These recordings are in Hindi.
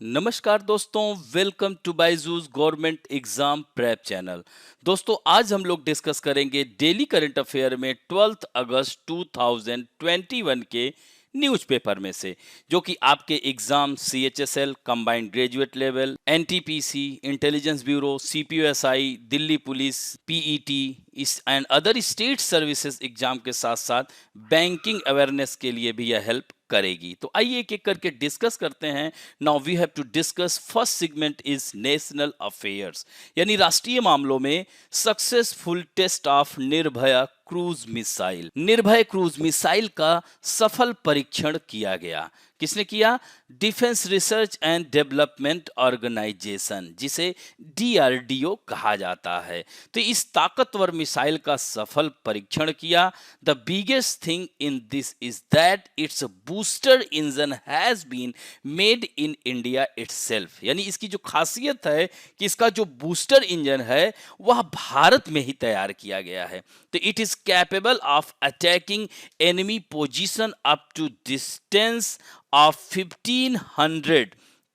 नमस्कार दोस्तों, welcome to Byju's government exam prep channel. दोस्तों, आज हम लोग डिस्कस करेंगे डेली करंट अफेयर में 12 अगस्त 2021 के न्यूज़पेपर में से, जो कि आपके exam CHSL, combined graduate level, NTPC, intelligence bureau, CPUSI, Delhi police, PET इस and other state services exam के साथ साथ बैंकिंग अवेयरनेस के लिए भी यह हेल्प करेगी। तो आइए एक एक करके डिस्कस करते हैं। Now we have to discuss first segment is national affairs, यानी राष्ट्रीय मामलों में successful test of Nirbhaya cruise missile. Nirbhay cruise missile का सफल परीक्षण किया गया। किसने किया? Defence research and development organisation, जिसे डीआरडीओ कहा जाता है। तो इस ताकतवर मिसाइल का सफल परीक्षण किया। The biggest thing in this is that it's booster engine has been made in India itself, यानी इसकी जो खासियत है कि इसका जो बूस्टर इंजन है वह भारत में ही तैयार किया गया है। तो it is capable of attacking enemy position up to distance of 1500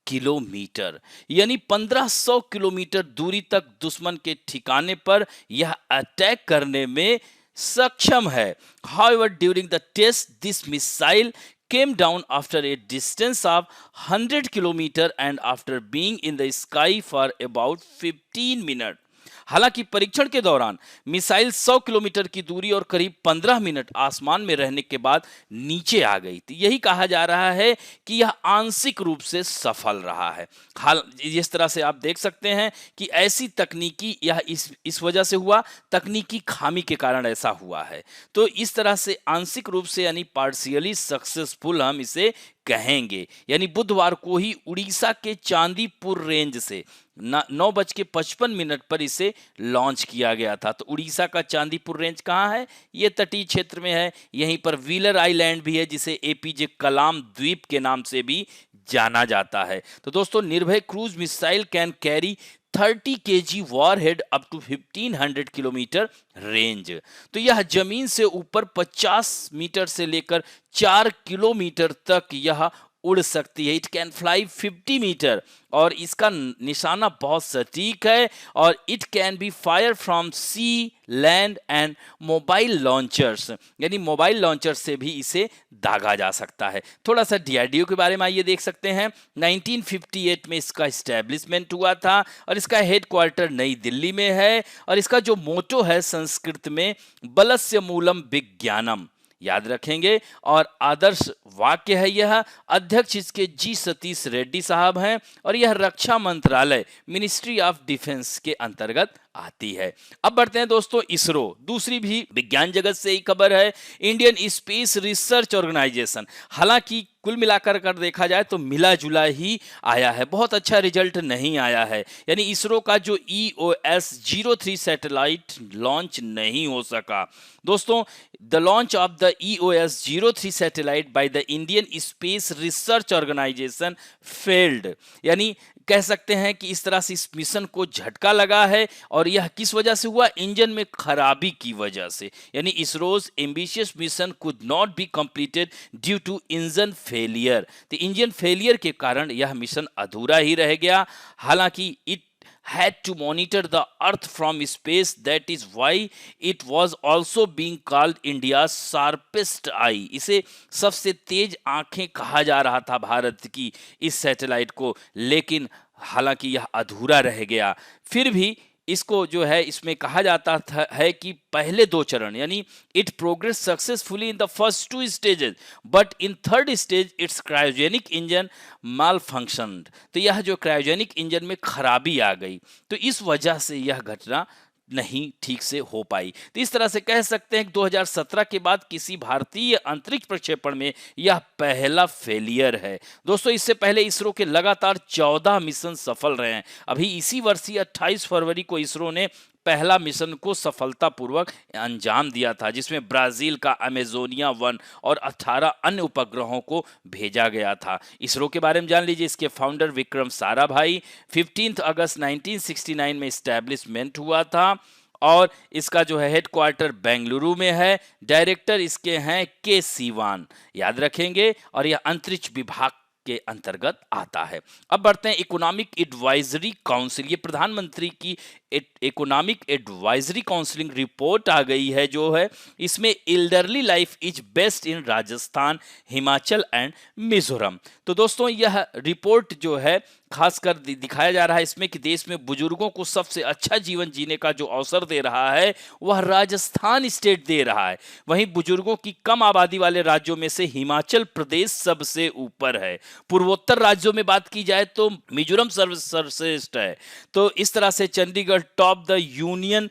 kilometre, यानी 1500 किलोमीटर दूरी तक दुश्मन के ठिकाने पर यह अटैक करने में सक्षम है। However, during the test, this missile came down after a distance of 100 kilometer and after being in the sky for about 15 minutes. हालांकि परीक्षण के दौरान मिसाइल 100 किलोमीटर की दूरी और करीब 15 मिनट आसमान में रहने के बाद नीचे आ गई थी। यही कहा जा रहा है कि यह आंशिक रूप से सफल रहा है। हाल जिस तरह से आप देख सकते हैं कि ऐसी तकनीकी यह इस वजह से हुआ, तकनीकी खामी के कारण ऐसा हुआ है। तो इस तरह से आंशिक रूप से यानी पार्शियली सक्सेसफुल हम इसे कहेंगे। यानी बुधवार को ही उड़ीसा के चांदीपुर रेंज से 9:55 पर इसे लॉन्च किया गया था। तो उड़ीसा का चांदीपुर रेंज कहाँ है? ये तटीय क्षेत्र में है। यहीं पर व्हीलर आइलैंड भी है, जिसे एपीजे कलाम द्वीप के नाम से भी जाना जाता है। तो दोस्तों, Nirbhay cruise missile can carry 30 kg warhead up to 1500 kilometre range. तो यह जमीन से ऊपर 50 मीटर से लेकर 4 किलोमीटर तक यह उड़ सकती है। इट कैन फ्लाई 50 मीटर और इसका निशाना बहुत सटीक है। और it can be fire from sea, land and mobile launchers, यानी मोबाइल लॉन्चर से भी इसे दागा जा सकता है। थोड़ा सा डीआरडीओ के बारे में आइए देख सकते हैं। 1958 में इसका इस्टेब्लिशमेंट हुआ था और इसका हेडक्वार्टर नई दिल्ली में है। और इसका जो मोटो है संस्कृत में, बलस्य मूलम विज्ञानम, याद रखेंगे। और आदर्श वाक्य है यह। अध्यक्ष इसके जी सतीश रेड्डी साहब हैं और यह रक्षा मंत्रालय, मिनिस्ट्री ऑफ डिफेंस के अंतर्गत आती है। अब बढ़ते हैं दोस्तों इसरो। दूसरी भी विज्ञान जगत से ही खबर है। इंडियन स्पेस रिसर्च ऑर्गेनाइजेशन, हालांकि कुल मिलाकर कर देखा जाए तो मिला जुला ही आया है, बहुत अच्छा रिजल्ट नहीं आया है। यानी इसरो का जो EOS-03 सैटेलाइट लॉन्च नहीं हो सका। दोस्तों, the launch of the EOS-03 satellite by the Indian space research organisation failed, यानी कह सकते हैं कि इस तरह से इस मिशन को झटका लगा है। और यह किस वजह से हुआ? इंजन में खराबी की वजह से। यानी ISRO's ambitious mission could not be completed due to engine failure. तो इंजन फेलियर के कारण यह मिशन अधूरा ही रह गया। हालांकि it had to monitor the earth from space, that is why it was also being called India's sharpest eye. इसे सबसे तेज आंखें कहा जा रहा था भारत की इस सैटेलाइट को, लेकिन हालांकि यह अधूरा रह गया। फिर भी इसको जो है इसमें कहा जाता है कि पहले 2 चरण, यानी it progress successfully in the first 2 stages but in third stage it's cryogenic engine mall functioned. तो यह जो क्रायोजेनिक इंजन में खराबी आ गई, तो इस वजह से यह घटना नहीं ठीक से हो पाई। तो इस तरह से कह सकते हैं कि 2017 के बाद किसी भारतीय अंतरिक्ष प्रक्षेपण में यह पहला फेलियर है। दोस्तों, इससे पहले इसरो के लगातार 14 मिशन सफल रहे हैं। अभी इसी वर्ष 28 फरवरी को इसरो ने पहला मिशन को सफलतापूर्वक अंजाम दिया था, जिसमें ब्राजील का अमेजोनिया 1 और 18 अन्य उपग्रहों को भेजा गया था। इसरो के बारे में जान लीजिए। इसके फाउंडर विक्रम साराभाई, 15 अगस्त 1969 में इस्टेब्लिशमेंट हुआ था और इसका जो है हेडक्वार्टर बेंगलुरु में है। डायरेक्टर इसके हैं के सीवान, याद रखेंगे। और यह अंतरिक्ष विभाग के अंतर्गत आता है। अब बढ़ते हैं इकोनॉमिक एडवाइजरी काउंसिल। ये प्रधानमंत्री की इकोनॉमिक एडवाइजरी काउंसिलिंग रिपोर्ट आ गई है जो है, इसमें elderly life is best in Rajasthan, Himachal and Mizoram. तो दोस्तों यह रिपोर्ट जो है खासकर दिखाया जा रहा है इसमें कि देश में बुजुर्गों को सबसे अच्छा जीवन जीने का जो अवसर दे रहा है वह राजस्थान स्टेट दे रहा है। वहीं बुजुर्गों की कम आबादी वाले राज्यों में से हिमाचल प्रदेश सबसे ऊपर है। पूर्वोत्तर राज्यों में बात की जाए तो मिजोरम सर्वश्रेष्ठ है। तो इस तरह से Chandigarh top the union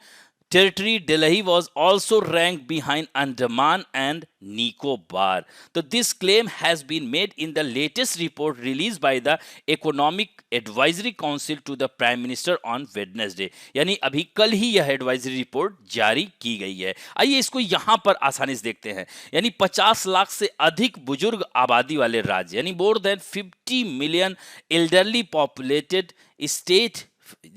territory. Delhi was also ranked behind Andaman and Nicobar. So this claim has been made in the latest report released by the Economic Advisory Council to the Prime Minister on Wednesday. यानी अभी कल ही यह एडवाइजरी रिपोर्ट जारी की गई है। आइए इसको यहाँ पर आसानी से देखते हैं। यानी 50 लाख से अधिक बुजुर्ग आबादी वाले राज्य, यानी मोर than 50 million elderly populated state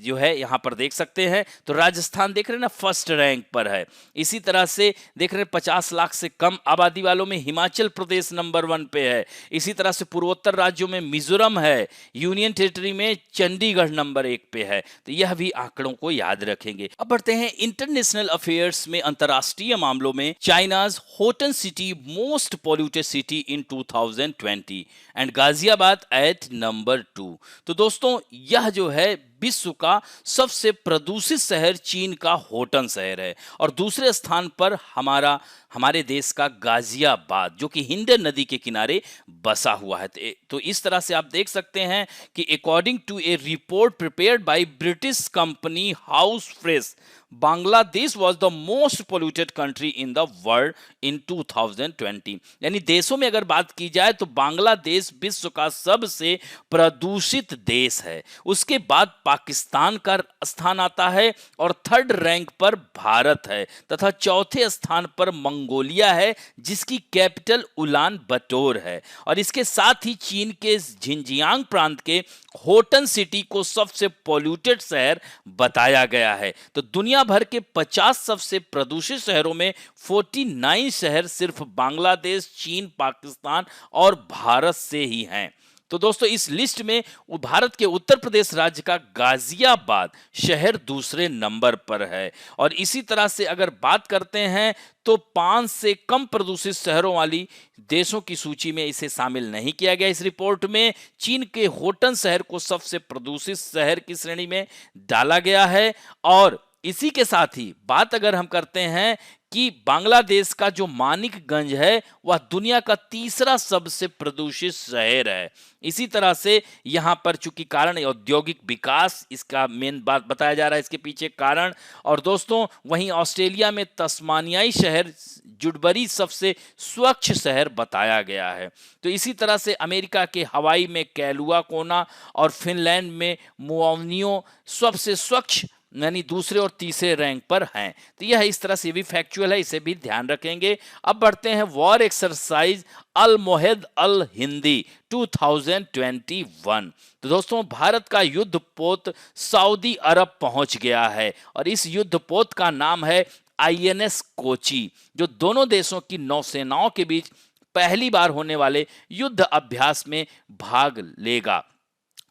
जो है यहाँ पर देख सकते हैं। तो राजस्थान देख रहे हैं ना, फर्स्ट रैंक पर है। इसी तरह से देख रहे हैं 50 लाख से कम आबादी वालों में हिमाचल प्रदेश नंबर 1 पे है। इसी तरह से पूर्वोत्तर राज्यों में मिजोरम है। यूनियन टेरिटरी में चंडीगढ़ नंबर 1 पे है। तो यह भी आंकड़ों को याद रखेंगे। अब बढ़ते हैं इंटरनेशनल अफेयर्स में। अंतरराष्ट्रीय मामलों में China's Hotan city most polluted city in 2020 and Ghaziabad at number 2। तो दोस्तों यह जो है विश्व का सबसे प्रदूषित शहर चीन का होटन शहर है और दूसरे स्थान पर हमारे देश का गाजियाबाद जो कि हिंद नदी के किनारे बसा हुआ है। तो इस तरह से आप देख सकते हैं कि according to a report prepared by British company house fresh, Bangladesh was the most polluted country in the world in 2020। यानी देशों में अगर बात की जाए तो बांग्लादेश विश्व का सबसे प्रदूषित देश है। उसके बाद पाकिस्तान का स्थान आता है और थर्ड रैंक पर भारत है तथा चौथे स्थान पर मंगोलिया है जिसकी कैपिटल उलान बटोर है। और इसके साथ ही चीन के झिंजियांग प्रांत के होटन सिटी को सबसे पोल्यूटेड शहर बताया गया है। तो दुनिया भर के 50 सबसे प्रदूषित शहरों में 49 शहर सिर्फ बांग्लादेश, चीन, पाकिस्तान और भारत से ही हैं। तो दोस्तों इस लिस्ट में भारत के उत्तर प्रदेश राज्य का गाजियाबाद शहर दूसरे नंबर पर है। और इसी तरह से अगर बात करते हैं तो 5 से कम प्रदूषित शहरों वाली देशों की सूची में इसे शामिल नहीं किया गया। इस रिपोर्ट में चीन के होटन शहर को सबसे प्रदूषित शहर की श्रेणी में डाला गया है। और इसी के साथ ही बात अगर हम करते हैं कि बांग्लादेश का जो मानिकगंज है वह दुनिया का तीसरा सबसे प्रदूषित शहर है। इसी तरह से यहाँ पर चूंकि कारण औद्योगिक विकास इसका मेन बात बताया जा रहा है, इसके पीछे कारण। और दोस्तों वहीं ऑस्ट्रेलिया में तस्मानियाई शहर जुडबरी सबसे स्वच्छ शहर बताया गया है। तो इसी तरह से अमेरिका के हवाई में कैलुआ कोना और फिनलैंड में मोआवनियो सबसे स्वच्छ यानी दूसरे और तीसरे रैंक पर हैं। तो यह इस तरह से भी फैक्चुअल है, इसे भी ध्यान रखेंगे। अब बढ़ते हैं वॉर एक्सरसाइज अल मोहिद अल हिंदी 2021। तो दोस्तों भारत का युद्धपोत सऊदी अरब पहुंच गया है और इस युद्धपोत का नाम है INS कोची, जो दोनों देशों की नौसेनाओं के बीच पहली बार होने वाले युद्ध अभ्यास में भाग लेगा।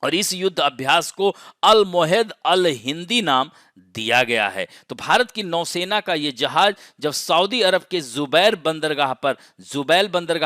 और इस युद्ध अभ्यास को अल मोहिद अल हिंदी नाम दिया गया है। तो भारत की नौसेना का यह जहाज जब सऊदी अरब के जुबैल बंदरगाह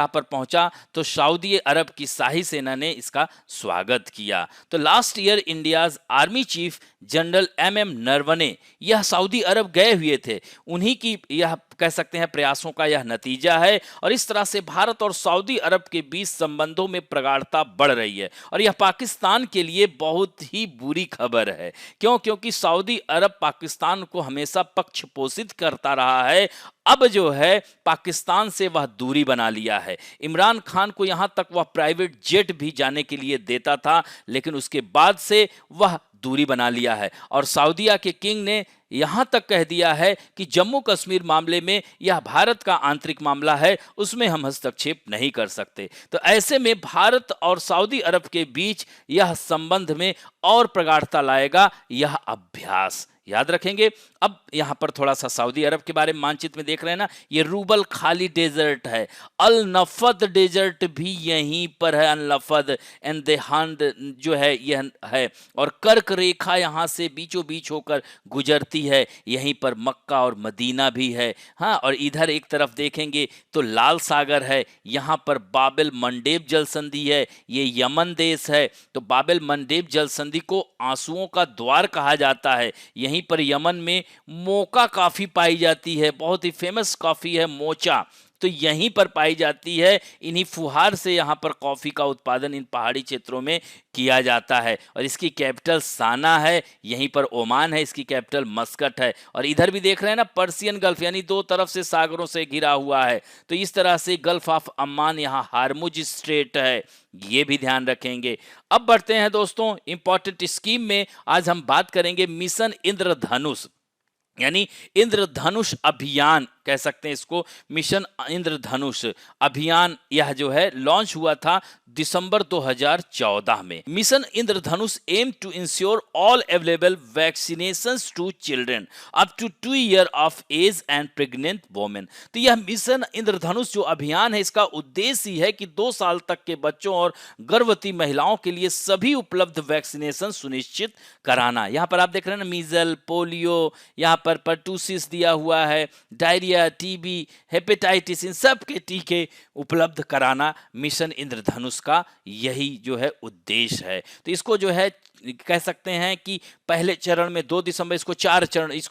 पर पहुंचा तो सऊदी अरब की शाही सेना ने इसका स्वागत किया। तो last year India's army chief general MM Naravane यह सऊदी अरब गए हुए थे, उन्हीं की यह कह सकते हैं प्रयासों का यह नतीजा है। और इस तरह से भारत और सऊदी अरब के बीच संबंधों में प्रगाढ़ता बढ़ रही है और यह पाकिस्तान के लिए बहुत ही बुरी खबर है। क्योंकि सऊदी अरब पाकिस्तान को हमेशा पक्ष पोषित करता रहा है। अब जो है पाकिस्तान से वह दूरी बना लिया है। इमरान खान को यहां तक वह प्राइवेट जेट भी जाने के लिए देता था, लेकिन उसके बाद से वह दूरी बना लिया है। और सऊदीया के किंग ने यहां तक कह दिया है कि जम्मू कश्मीर मामले में यह भारत का आंतरिक मामला है, उसमें हम हस्तक्षेप नहीं कर सकते। तो ऐसे में भारत और सऊदी अरब के बीच यह संबंध में और प्रगाढ़ता लाएगा यह अभ्यास। याद रखेंगे। अब यहाँ पर थोड़ा सा सऊदी अरब के बारे में मानचित्र में देख रहे हैं ना, ये रूबल खाली डेजर्ट है, अल नफद डेजर्ट भी यहीं पर है, अल नफद एंड देहांद जो है यह है, और कर्क रेखा यहाँ से बीचों बीच होकर गुजरती है, यहीं पर मक्का और मदीना भी है। हाँ, और इधर एक तरफ देखेंगे तो लाल सागर है, यहाँ पर बाबेल मंडेब जल संधि है, ये यमन देश है। तो बाबेल मंडेब जल संधि को आंसुओं का द्वार कहा जाता है। यहीं पर यमन में मोका कॉफी पाई जाती है, बहुत ही फेमस कॉफी है मोचा, तो यहीं पर पाई जाती है। इन्हीं फुहार से यहाँ पर कॉफी का उत्पादन इन पहाड़ी क्षेत्रों में किया जाता है, और इसकी कैपिटल साना है। यहीं पर ओमान है, इसकी कैपिटल मस्कट है। और इधर भी देख रहे हैं ना, पर्सियन गल्फ, यानी दो तरफ से सागरों से घिरा हुआ है, तो इस तरह से गल्फ ऑफ अम्मान, यहाँ हारमुज स्ट्रेट है, ये भी ध्यान रखेंगे। अब बढ़ते हैं दोस्तों इंपॉर्टेंट स्कीम में। आज हम बात करेंगे मिशन इंद्रधनुष, यानी इंद्रधनुष अभियान कह सकते हैं इसको, मिशन इंद्रधनुष अभियान। यह जो है लॉन्च हुआ था दिसंबर 2014 में। Mission Indradhanush aim to ensure all available vaccinations to children up to 2 year of age and pregnant women. तो यह मिशन इंद्रधनुष जो अभियान है, इसका उद्देश्य ही है कि 2 साल तक के बच्चों और गर्भवती महिलाओं के लिए सभी उपलब्ध वैक्सीनेशन सुनिश्चित कराना। यहाँ पर आप देख रहे हैं ना, मीजल, पोलियो, यहाँ पर पर्टूसिस दिया हुआ है, डायरिया, टीबी, हेपेटाइटिस, इन सब के टीके उपलब्ध कराना मिशन इंद्रधनुष का यही जो है उद्देश्य है। तो इसको जो है कह सकते हैं कि पहले चरण में 2 दिसंबर, इसको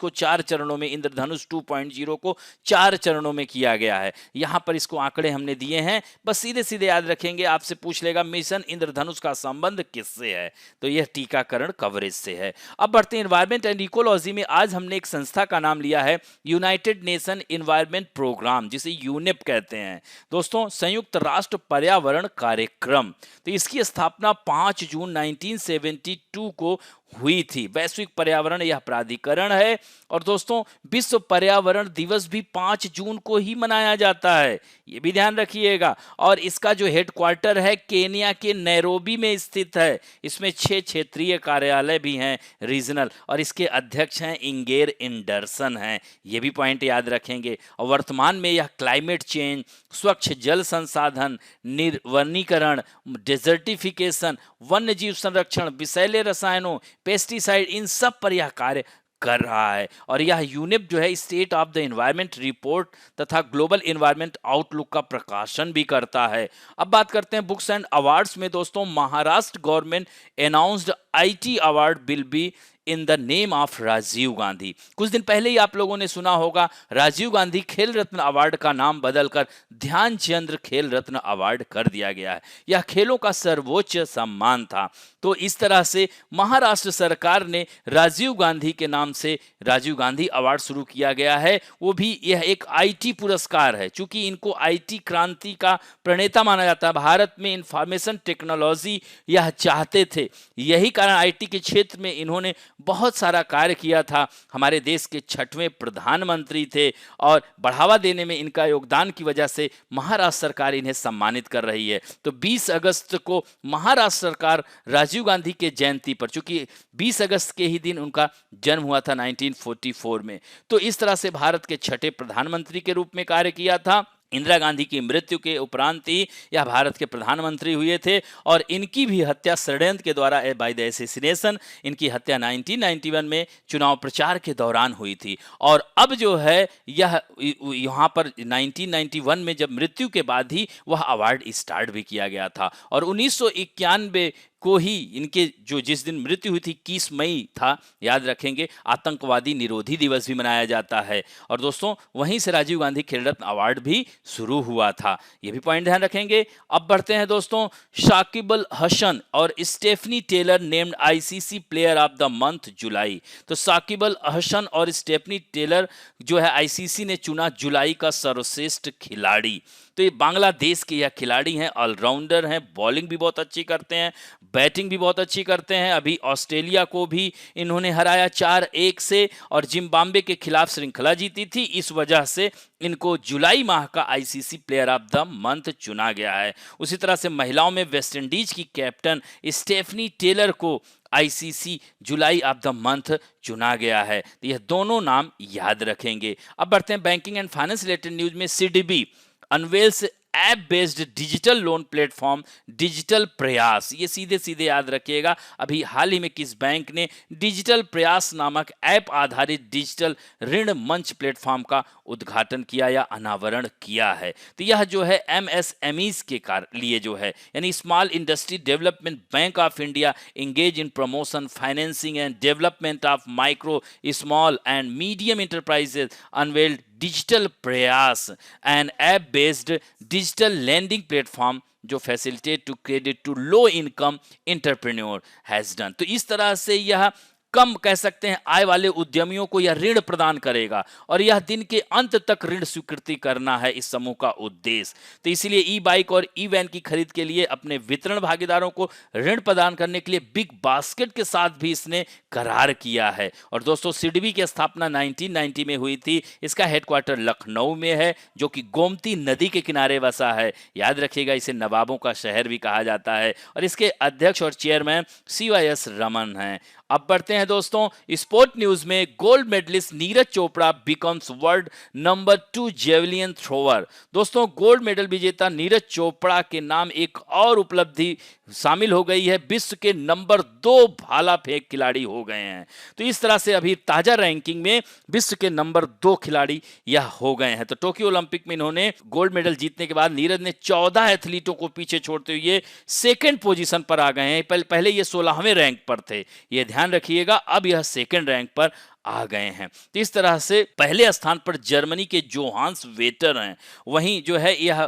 4 चरणों में, इंद्रधनुष 2.0 को 4 चरणों में किया गया है। यहाँ पर इसको आंकड़े हमने दिए हैं, बस सीधे सीधे याद रखेंगे। आपसे पूछ लेगा मिशन इंद्रधनुष का संबंध किससे है, तो यह टीकाकरण कवरेज से है। अब बढ़ते हैं एनवायरमेंट एंड इकोलॉजी में। आज हमने एक संस्था का नाम लिया है यूनाइटेड नेशन एनवायरमेंट प्रोग्राम, जिसे यूनेप कहते हैं दोस्तों, संयुक्त राष्ट्र पर्यावरण कार्यक्रम। तो इसकी स्थापना 5 जून 1972 को हुई थी। वैश्विक पर्यावरण यह प्राधिकरण है, और दोस्तों विश्व पर्यावरण दिवस भी 5 जून को ही मनाया जाता है, ये भी ध्यान रखिएगा। और इसका जो हेडक्वार्टर है केनिया के नैरोबी में स्थित है। इसमें 6 क्षेत्रीय कार्यालय भी हैं, रीजनल, और इसके अध्यक्ष हैं इंगेर एंडरसन हैं, ये भी पॉइंट याद रखेंगे। और वर्तमान में यह क्लाइमेट चेंज, स्वच्छ जल संसाधन, निर्वनीकरण, डेजर्टिफिकेशन, वन्य जीव संरक्षण, विषैले रसायनों, पेस्टिसाइड, इन सब पर यह कार्य कर रहा है। और यह यूनेप जो है state of the environment report तथा ग्लोबल एनवायरनमेंट आउटलुक का प्रकाशन भी करता है। अब बात करते हैं बुक्स एंड अवार्ड्स में दोस्तों। Maharashtra government announced IT award will be in the name of Rajiv Gandhi. कुछ दिन पहले ही आप लोगों ने सुना होगा, राजीव गांधी खेल रत्न अवार्ड का नाम बदलकर ध्यानचंद्र खेल रत्न अवार्ड कर दिया गया है। यह खेलों का सर्वोच्च सम्मान था। तो इस तरह से महाराष्ट्र सरकार ने राजीव गांधी के नाम से राजीव गांधी अवार्ड शुरू किया गया है। वो भी यह एक आईटी पुरस्कार है, क्योंकि इनको आईटी क्रांति का प्रणेता माना जाता है। भारत में इंफॉर्मेशन टेक्नोलॉजी यह चाहते थे, यही कारण आईटी के क्षेत्र में इन्होंने बहुत सारा कार्य किया था। हमारे देश के 6वें प्रधानमंत्री थे, और बढ़ावा देने में इनका योगदान की वजह से महाराष्ट्र सरकार इन्हें सम्मानित कर रही है। तो 20 अगस्त को महाराष्ट्र सरकार राजीव गांधी के जयंती पर, चूंकि 20 अगस्त के ही दिन उनका जन्म हुआ था 1944 में, तो इस तरह से भारत के 6ठे प्रधानमंत्री के रूप में कार्य किया था। इंदिरा गांधी की मृत्यु के उपरांत ही यह भारत के प्रधानमंत्री हुए थे, और इनकी भी हत्या षड्यंत्र के द्वारा बाय द एसेसिनेशन, इनकी हत्या 1991 में चुनाव प्रचार के दौरान हुई थी। और अब जो है यह यहाँ पर 1991 में जब मृत्यु के बाद ही वह अवार्ड स्टार्ट भी किया गया था। और 1991 को ही इनके जो जिस दिन मृत्यु हुई थी 21 मई था, याद रखेंगे, आतंकवादी निरोधी दिवस भी मनाया जाता है। और दोस्तों वहीं से राजीव गांधी खेल रत्न अवार्ड भी शुरू हुआ था, ये भी पॉइंट ध्यान रखेंगे। अब बढ़ते हैं दोस्तों, शाकिब अल हसन और Stephanie Taylor named ICC player of the month July. तो शाकिब अल हसन और स्टेफनी टेलर जो है आईसीसी ने चुना जुलाई का सर्वश्रेष्ठ खिलाड़ी। तो ये बांग्लादेश के यह खिलाड़ी हैं, ऑलराउंडर हैं, बॉलिंग भी बहुत अच्छी करते हैं, बैटिंग भी बहुत अच्छी करते हैं। अभी ऑस्ट्रेलिया को भी इन्होंने हराया 4-1 से, और जिम्बाब्वे के खिलाफ श्रृंखला जीती थी। इस वजह से इनको जुलाई माह का ICC player of the month चुना गया है। उसी तरह से महिलाओं में वेस्टइंडीज की कैप्टन स्टेफनी टेलर को ICC July of the month चुना गया है। तो यह दोनों नाम याद रखेंगे। अब बढ़ते हैं banking and finance related news में। SIDBI unveils app based digital loan platform digital Prayaas. ये सीधे सीधे याद रखिएगा, अभी हाल ही में किस बैंक ने डिजिटल प्रयास नामक ऐप आधारित डिजिटल ऋण मंच प्लेटफॉर्म का उद्घाटन किया या अनावरण किया है। तो यह जो है एमएसएमईज के लिए जो है, यानी small industry development bank of India engage in promotion financing and development of micro small and medium enterprises unveiled digital Prayaas and app based digital lending platform जो facilitate to credit to low income entrepreneur has done. तो इस तरह से यह कम कह सकते हैं आय वाले उद्यमियों को यह ऋण प्रदान करेगा और यह दिन के अंत तक ऋण स्वीकृति करना है इस समूह का उद्देश्य। तो इसीलिए ई बाइक और ई वैन की खरीद के लिए अपने वितरण भागीदारों को ऋण प्रदान करने के लिए बिग बास्केट के साथ भी इसने करार किया है। और दोस्तों सीडीबी की स्थापना 1990 में हुई थी। इसका हेडक्वार्टर लखनऊ में है जो कि गोमती नदी के किनारे बसा है। याद रखिएगा, इसे नवाबों का शहर भी कहा जाता है और इसके अध्यक्ष और चेयरमैन CYS रमन हैं। अब बढ़ते हैं दोस्तों स्पोर्ट न्यूज में। Gold medalist Neeraj Chopra becomes world number 2 javelin thrower. दोस्तों गोल्ड मेडल विजेता नीरज चोपड़ा के नाम एक और उपलब्धि शामिल हो गई है, विश्व के नंबर 2 भाला फेंक खिलाड़ी हो गए हैं। तो इस तरह से अभी ताजा रैंकिंग में विश्व के नंबर 2 खिलाड़ी यह हो गए हैं। तो टोक्यो ओलंपिक में इन्होंने गोल्ड मेडल जीतने के बाद नीरज ने 14 एथलीटों को पीछे छोड़ते हुए सेकंड पोजीशन पर आ गए हैं। पहले ये 16वें रैंक पर थे, ये ध्यान रखिएगा, अब यह सेकंड रैंक पर आ गए हैं। तो इस तरह से पहले स्थान पर जर्मनी के जोहान्स वेटर हैं। वहीं जो है यह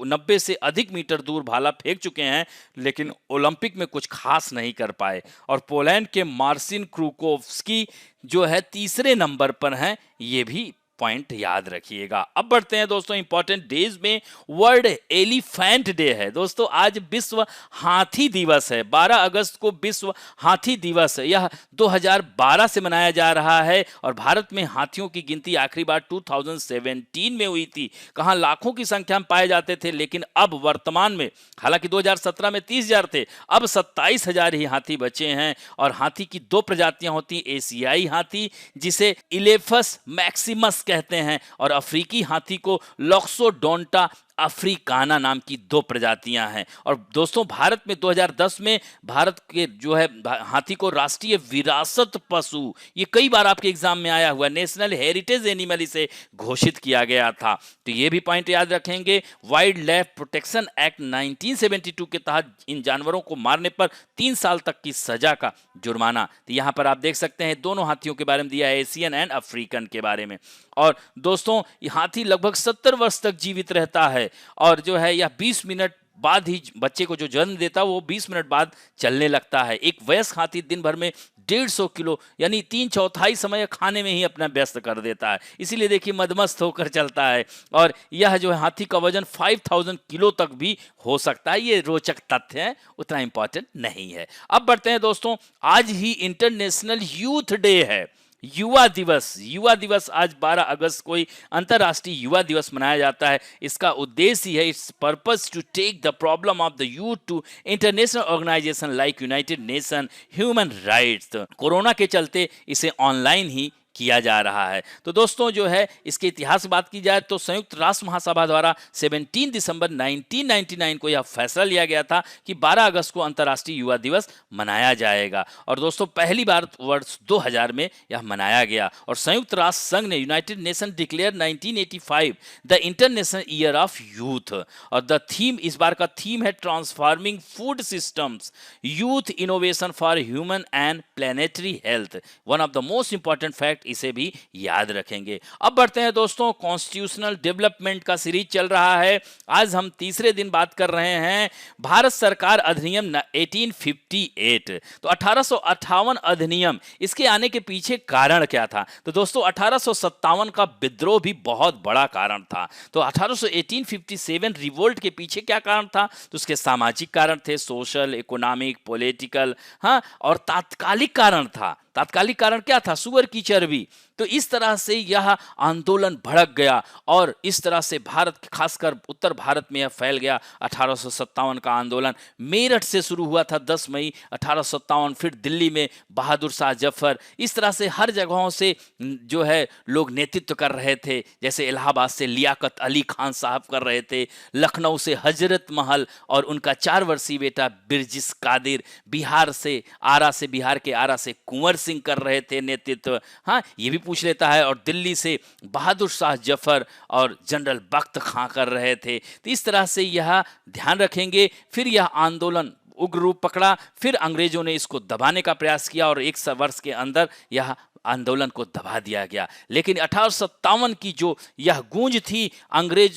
90 से अधिक मीटर दूर भाला फेंक चुके हैं लेकिन ओलंपिक में कुछ खास नहीं कर पाए। और पोलैंड के मार्सिन क्रूकोव्स्की जो है तीसरे नंबर पर हैं, ये भी पॉइंट याद रखिएगा। अब बढ़ते हैं दोस्तों इंपॉर्टेंट डेज में। वर्ल्ड एलिफेंट डे है दोस्तों, आज विश्व हाथी दिवस है। 12 अगस्त को विश्व हाथी दिवस है। यह 2012 से मनाया जा रहा है और भारत में हाथियों की गिनती आखिरी बार 2017 में हुई थी। कहां लाखों की संख्या में पाए जाते थे, लेकिन अब वर्तमान में, हालांकि 2017 में 30,000 थे, अब 27,000 ही हाथी बचे हैं। और हाथी की 2 प्रजातियां होती, एशियाई हाथी जिसे इलेफस मैक्सिमस कहते हैं और अफ्रीकी हाथी को लॉक्सोडोंटा अफ्रीकाना नाम की 2 प्रजातियां हैं। और दोस्तों भारत में 2010 में भारत के जो है हाथी को राष्ट्रीय विरासत पशु, ये कई बार आपके एग्जाम में आया हुआ, नेशनल हेरिटेज एनिमल इसे घोषित किया गया था। तो ये भी पॉइंट याद रखेंगे। वाइल्ड लाइफ प्रोटेक्शन एक्ट 1972 के तहत इन जानवरों को मारने पर 3 साल तक की सजा का जुर्माना। तो यहाँ पर आप देख सकते हैं दोनों हाथियों के बारे में दिया है, एशियन एंड अफ्रीकन के बारे में। और दोस्तों हाथी लगभग 70 वर्ष तक जीवित रहता है और जो है यह 20 मिनट बाद ही बच्चे को जो जन्म देता है वो 20 मिनट बाद चलने लगता है। एक वयस्क हाथी दिन भर में 150 किलो यानी 3/4 समय खाने में ही अपना व्यस्त कर देता है, इसीलिए देखिए मदमस्त होकर चलता है। और यह जो है हाथी का वजन 5000 किलो तक भी हो सकता है। ये रोचक तथ्य है, उतना इंपॉर्टेंट नहीं है। अब बढ़ते हैं दोस्तों, आज ही इंटरनेशनल यूथ डे है, युवा दिवस। युवा दिवस आज 12 अगस्त को ही अंतर्राष्ट्रीय युवा दिवस मनाया जाता है। इसका उद्देश्य ही है, it's purpose to take the problem of the youth to international organisation like United Nation human rights. Corona के चलते इसे ऑनलाइन ही किया जा रहा है। तो दोस्तों जो है इसके इतिहास की बात की जाए तो संयुक्त राष्ट्र महासभा द्वारा 17 दिसंबर 1999 को यह फैसला लिया गया था कि 12 अगस्त को अंतर्राष्ट्रीय युवा दिवस मनाया जाएगा। और दोस्तों पहली बार वर्ष 2000 में यह मनाया गया। और संयुक्त राष्ट्र संघ ने United nation declare 1985 the international year of youth. और द थीम, इस बार का थीम है transforming food systems, youth innovation for human and planetary health. One of the most important fact, इसे भी याद रखेंगे। अब बढ़ते हैं दोस्तों, कॉन्स्टिट्यूशनल डेवलपमेंट का सीरीज चल रहा है। आज हम तीसरे दिन बात कर रहे हैं भारत सरकार अधिनियम 1858। तो 1858 अधिनियम, इसके आने के पीछे कारण क्या था? तो दोस्तों 1857 का विद्रोह भी बहुत बड़ा कारण था। तो 1857 रिवोल्ट के पीछे क्या कारण था? तो उसके सामाजिक कारण थे, सोशल, इकोनॉमिक, पॉलिटिकल, हाँ, और तात्कालिक कारण था। तात्कालिक कारण क्या था? सुअर की चर्बी। तो इस तरह से यह आंदोलन भड़क गया और इस तरह से भारत, खासकर उत्तर भारत में यह फैल गया। 1857 का आंदोलन मेरठ से शुरू हुआ था 10 मई 1857, फिर दिल्ली में बहादुर शाह जफर, इस तरह से हर जगहों से जो है लोग नेतृत्व कर रहे थे। जैसे इलाहाबाद से लियाकत अली खान साहब कर रहे थे, लखनऊ से हजरत महल और उनका 4 वर्षीय बेटा बिरजिस कादिर, बिहार के आरा से कुंवर सिंह कर रहे थे नेतृत्व। हाँ, ये भी पूछ लेता है। और दिल्ली से बहादुर शाह जफर और जनरल बख्त खां कर रहे थे। तो इस तरह से यह ध्यान रखेंगे। फिर यह आंदोलन उग्र रूप पकड़ा, फिर अंग्रेजों ने इसको दबाने का प्रयास किया और 1 वर्ष के अंदर यह आंदोलन को दबा दिया गया। लेकिन 1857 की जो यह गूंज थी,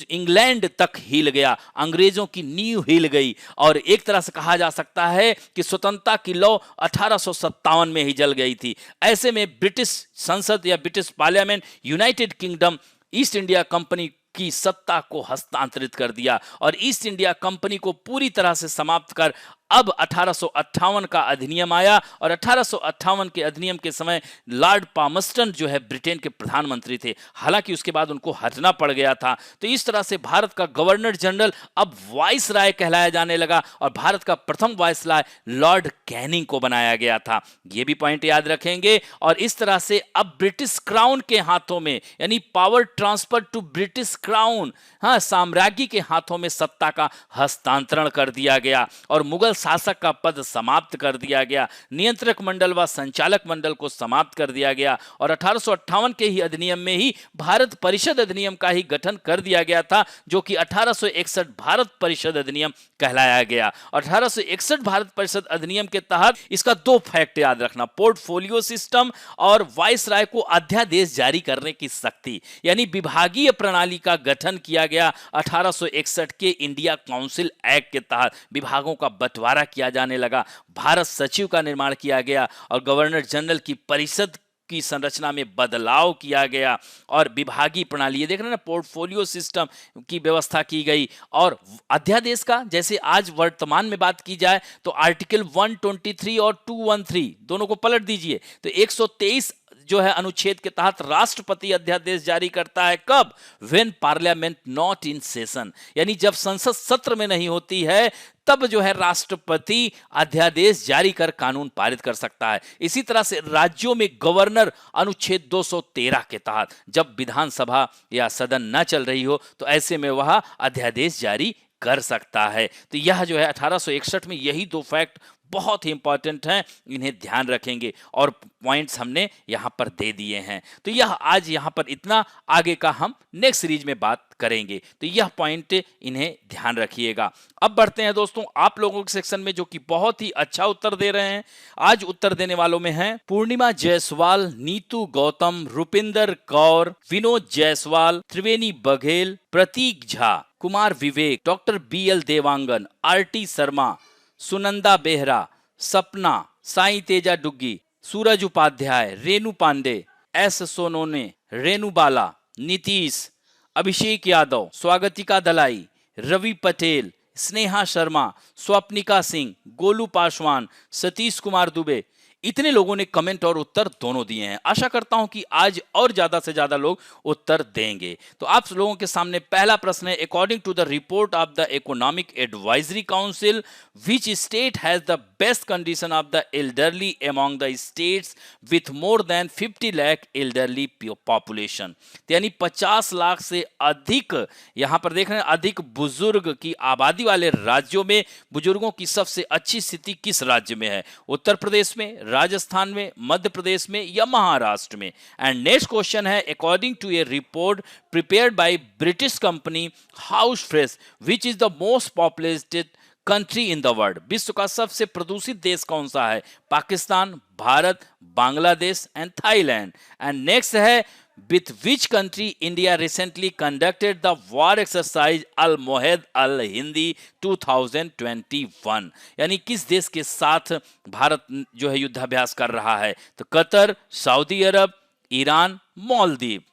इंग्लैंड तक हिल गया, अंग्रेजों की नींव हिल गई और एक तरह से कहा जा सकता है कि स्वतंत्रता की लौ 1857 में ही जल गई थी। ऐसे में ब्रिटिश संसद या British parliament United kingdom east India company की सत्ता को हस्तांतरित कर दिया और ईस्ट इंडिया कंपनी को पूरी तरह से समाप्त कर अब 1858 का अधिनियम आया। और 1858 के अधिनियम के समय लॉर्ड पामस्टन जो है ब्रिटेन के प्रधानमंत्री थे, हालांकि उसके बाद उनको हटना पड़ गया था। तो इस तरह से भारत का गवर्नर जनरल अब वाइस राय कहलाया जाने लगा और भारत का प्रथम वाइस राय लॉर्ड कैनिंग को बनाया गया था। ये भी पॉइंट याद रखेंगे। और इस तरह से अब ब्रिटिश क्राउन के हाथों में, यानी power transfer to British crown, हाँ, साम्राज्य के हाथों में सत्ता का हस्तांतरण कर दिया गया और मुगल शासक का पद समाप्त कर दिया गया। नियंत्रक मंडल व संचालक मंडल को समाप्त कर दिया गया और 1858 के ही अधिनियम में ही भारत परिषद अधिनियम का ही गठन कर दिया गया था, जो कि 1861 भारत परिषद अधिनियम कहलाया गया। 1861 भारत परिषद अधिनियम के तहत इसका 2 फैक्ट याद रखना, पोर्टफोलियो सिस्टम और वाइस राय को अध्यादेश जारी करने की शक्ति, यानी विभागीय प्रणाली का गठन किया गया। 1861 के इंडिया काउंसिल एक्ट के तहत विभागों का बंटवारा किया जाने लगा, भारत सचिव का निर्माण किया गया और गवर्नर जनरल की परिषद की संरचना में बदलाव किया गया और विभागीय प्रणाली, ये देख रहे हैं ना, पोर्टफोलियो सिस्टम की व्यवस्था की गई। और अध्यादेश का, जैसे आज वर्तमान में बात की जाए तो आर्टिकल 123 और 213 दोनों को पलट दीजिए तो 123 जो है अनुच्छेद के तहत राष्ट्रपति अध्यादेश जारी करता है। कब? When parliament not in session, यानी जब संसद सत्र में नहीं होती है तब जो है राष्ट्रपति अध्यादेश जारी कर कानून पारित कर सकता है। इसी तरह से राज्यों में गवर्नर अनुच्छेद 213 के तहत जब विधानसभा या सदन न चल रही हो तो ऐसे में वह अध्यादेश जारी कर सकता है। तो यह जो है 1861 में यही 2 फैक्ट बहुत ही इंपॉर्टेंट हैं, इन्हें ध्यान रखेंगे और पॉइंट्स हमने यहां पर दे दिए हैं। तो यह आज यहां पर इतना, आगे का हम नेक्स्ट सीरीज में बात करेंगे। तो यह पॉइंट इन्हें ध्यान रखिएगा। अब बढ़ते हैं दोस्तों आप लोगों के सेक्शन में, जो कि बहुत ही अच्छा उत्तर दे रहे हैं। आज उत्तर देने वालों में हैं Purnima Jaiswal, Neetu Gautam, Rupinder Kaur, Vinod Jaiswal, Triveni Baghel, Prateek Jha, Kumar Vivek, doctor BL Dewangan, RT Sharma, Sunanda Behera, Sapna, Sai Teja डुग्गी, सूरज उपाध्याय, रेणु पांडे, S सोनोने, रेणु बाला, नीतीश, अभिषेक यादव, स्वागतिका दलाई, रवि पटेल, स्नेहा शर्मा, स्वप्निका सिंह, गोलू पासवान, सतीश कुमार दुबे, इतने लोगों ने कमेंट और उत्तर दोनों दिए हैं। आशा करता हूं कि आज और ज्यादा से ज्यादा लोग उत्तर देंगे। तो आप लोगों के सामने पहला प्रश्न है, according to the report of the economic advisory council, which state has the best condition of the elderly among the states with more than 50 lakh elderly population, यानी 50 लाख से अधिक, यहां पर देख रहे हैं अधिक बुजुर्ग की आबादी वाले राज्यों में बुजुर्गों की सबसे अच्छी स्थिति किस राज्य में है? उत्तर प्रदेश में, राजस्थान में, मध्य प्रदेश में या महाराष्ट्र में? एंड नेक्स्ट क्वेश्चन है, according to a report prepared by British company house fresh, which is the most populated country in the world, विश्व का सबसे प्रदूषित देश कौन सा है? Pakistan, Bharat, Bangladesh and Thailand. And next है, with which country India recently conducted the war exercise Al Mohed Al Hindi 2021, यानी किस देश के साथ भारत जो है युद्धाभ्यास कर रहा है? तो Qatar, Saudi Arab, Iran, Maldives.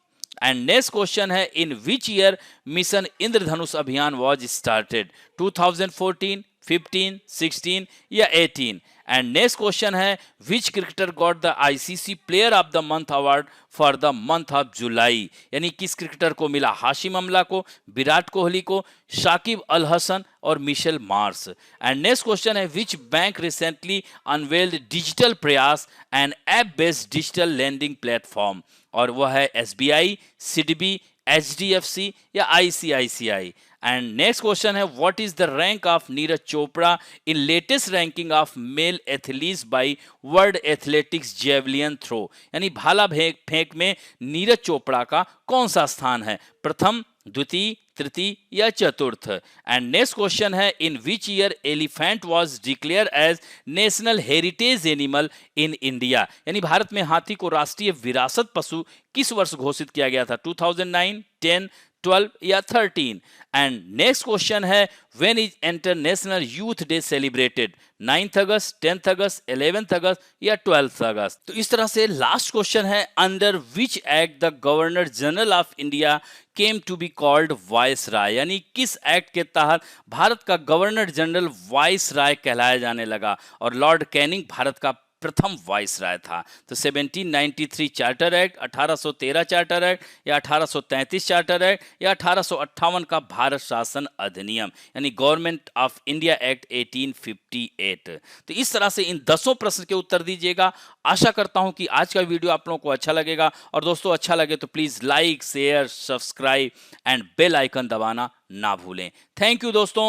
And next question है, इन विच ईयर मिशन इंद्रधनुष अभियान वॉज स्टार्टेड? 2014, 15, 16 या 18? एंड नेक्स्ट क्वेश्चन है विच cricketer got the ICC player of the month award for the month of July, यानी किस क्रिकेटर को मिला, हाशिम अमला को, विराट कोहली को, शाकिब अल हसन और Mitchell Marsh. And next question है which bank recently unveiled digital Prayaas and app based digital lending platform, और वह है एसबीआई, सिडबी, एचडीएफसी या आईसीआईसीआई। एंड नेक्स्ट क्वेश्चन है what is the rank of Neeraj Chopra in latest ranking of male athletes by world athletics javelin throw, यानी भाला फेंक में नीरज चोपड़ा का कौन सा स्थान है, प्रथम, द्वितीय, तृतीय या चतुर्थ। एंड नेक्स्ट क्वेश्चन है in which year elephant was declared as national heritage animal in India, यानी भारत में हाथी को राष्ट्रीय विरासत पशु किस वर्ष घोषित किया गया था, 2009, 10, 12 या 13। एंड नेक्स्ट क्वेश्चन है when is international youth day celebrated, 9th August, 10th August, 11th August या 12th अगस्त। तो इस तरह से लास्ट क्वेश्चन है under which act the governor general of India came to be called viceroy, यानी किस एक्ट के तहत भारत का गवर्नर जनरल वाइस राय कहलाया जाने लगा, और लॉर्ड कैनिंग भारत का प्रथम वाइस राय था। तो 1793 चार्टर एक्ट, 1813 चार्टर एक्ट या 1833 चार्टर एक्ट या 1858 का भारत शासन अधिनियम, यानी गवर्नमेंट ऑफ इंडिया एक्ट 1858। तो इस तरह से इन 10 प्रश्न के उत्तर दीजिएगा। आशा करता हूं कि आज का वीडियो आप लोगों को अच्छा लगेगा, और दोस्तों अच्छा लगे तो please like, share, subscribe and bell icon दबाना ना भूलें। थैंक यू दोस्तों।